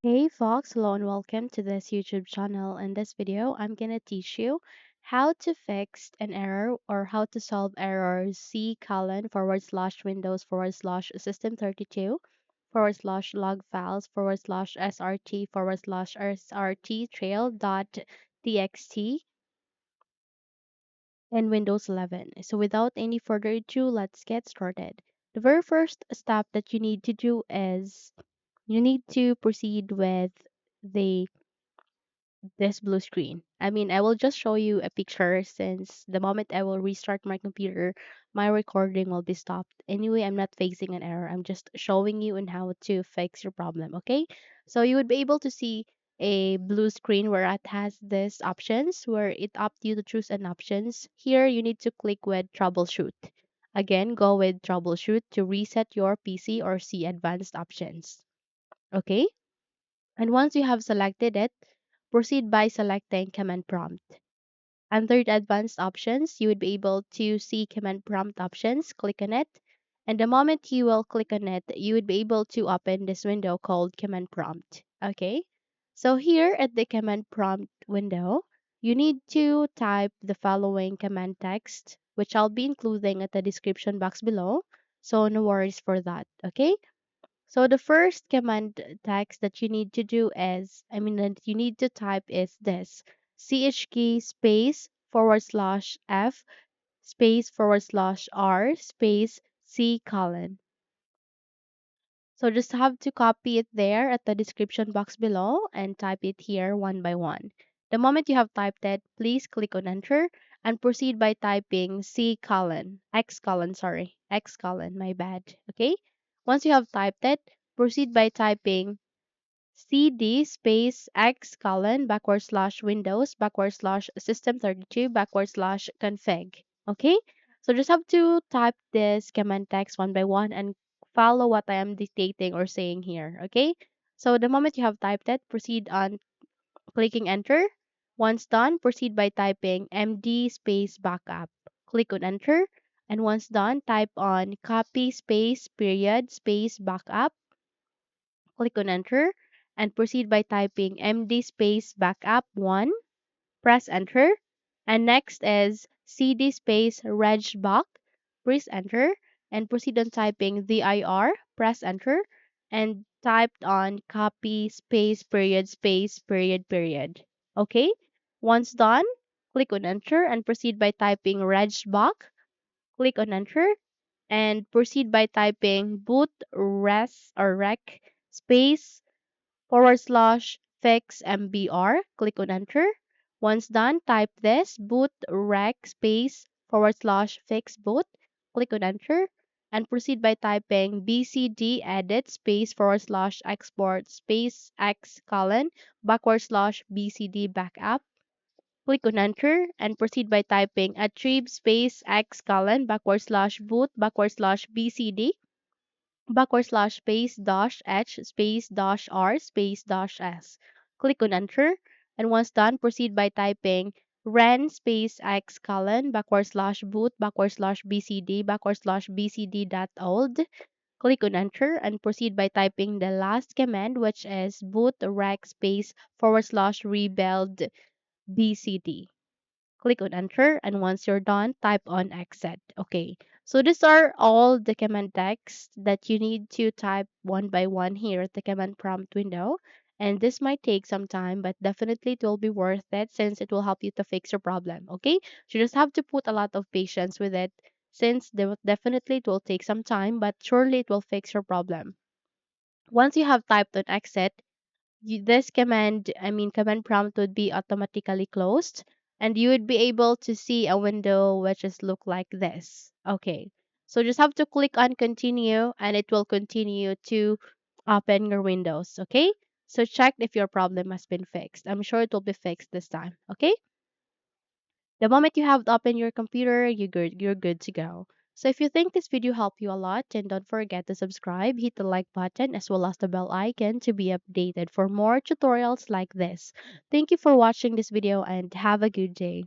Hey folks, hello and welcome to this YouTube channel. In this video, I'm gonna teach you how to fix an error or how to solve errors C colon forward slash Windows forward slash System32 forward slash log files forward slash SRT forward slash SrtTrail.txt in Windows 11. So without any further ado, let's get started. The very first step that you need to do is you need to proceed with the this blue screen. I will just show you a picture since the moment I will restart my computer, my recording will be stopped. Anyway, I'm not facing an error. I'm just showing you on how to fix your problem, okay? So you would be able to see a blue screen where it has this options where it opt you to choose an options. Here you need to click with troubleshoot. Again, go with troubleshoot to reset your PC or see advanced options. Okay? And once you have selected it, proceed by selecting command prompt. Under the advanced options, you would be able to see command prompt options. Click on it. And the moment you will click on it, you would be able to open this window called command prompt. Okay. So here at the command prompt window, you need to type the following command text, which I'll be including at the description box below. So no worries for that. Okay. So the first command text that you need to do is, that you need to type is this chkey space forward slash f space forward slash r space c colon. So just have to copy it there at the description box below and type it here one by one. The moment you have typed it, please click on enter and proceed by typing C colon, X colon, sorry, X colon, my bad. Okay. Once you have typed it, proceed by typing cd space X colon backward slash Windows backward slash System32 backward slash config. Okay. So just have to type this command text one by one and follow what I am dictating or saying here. Okay. So the moment you have typed it, proceed on clicking enter. Once done, proceed by typing md space backup. Click on enter. And once done, type on copy space period space backup. Click on enter and proceed by typing md space backup 1. Press enter. And next is cd space regback. Press enter and proceed on typing dir. Press enter and typed on copy space period period. Okay? Once done, click on enter and proceed by typing regback. Click on enter and proceed by typing bootrec space forward slash fixmbr. Click on enter. Once done, type this bootrec space forward slash fixboot. Click on enter and proceed by typing bcdedit space forward slash export space x colon backward slash bcdBackup. Click on enter and proceed by typing attrib space x colon backward slash boot backward slash bcd backward slash space dash h space dash r space dash s. Click on enter and once done, proceed by typing ren space x colon backward slash boot backward slash bcd backward slash bcd.old. Click on enter and proceed by typing the last command, which is bootrec space forward slash rebuildbcd. Click on enter and once you're done, type on exit. Okay. So these are all the command text that you need to type one by one here at the command prompt window. And this might take some time, but definitely it will be worth it since it will help you to fix your problem. Okay. So you just have to put a lot of patience with it since definitely it will take some time, but surely it will fix your problem. Once you have typed on exit, this command, command prompt would be automatically closed and you would be able to see a window which is look like this. Okay. So just have to click on continue and it will continue to open your windows. Okay. So check if your problem has been fixed. I'm sure it will be fixed this time. Okay. The moment you have opened your computer, you're good to go. So if you think this video helped you a lot, then don't forget to subscribe, hit the like button as well as the bell icon to be updated for more tutorials like this. Thank you for watching this video and have a good day.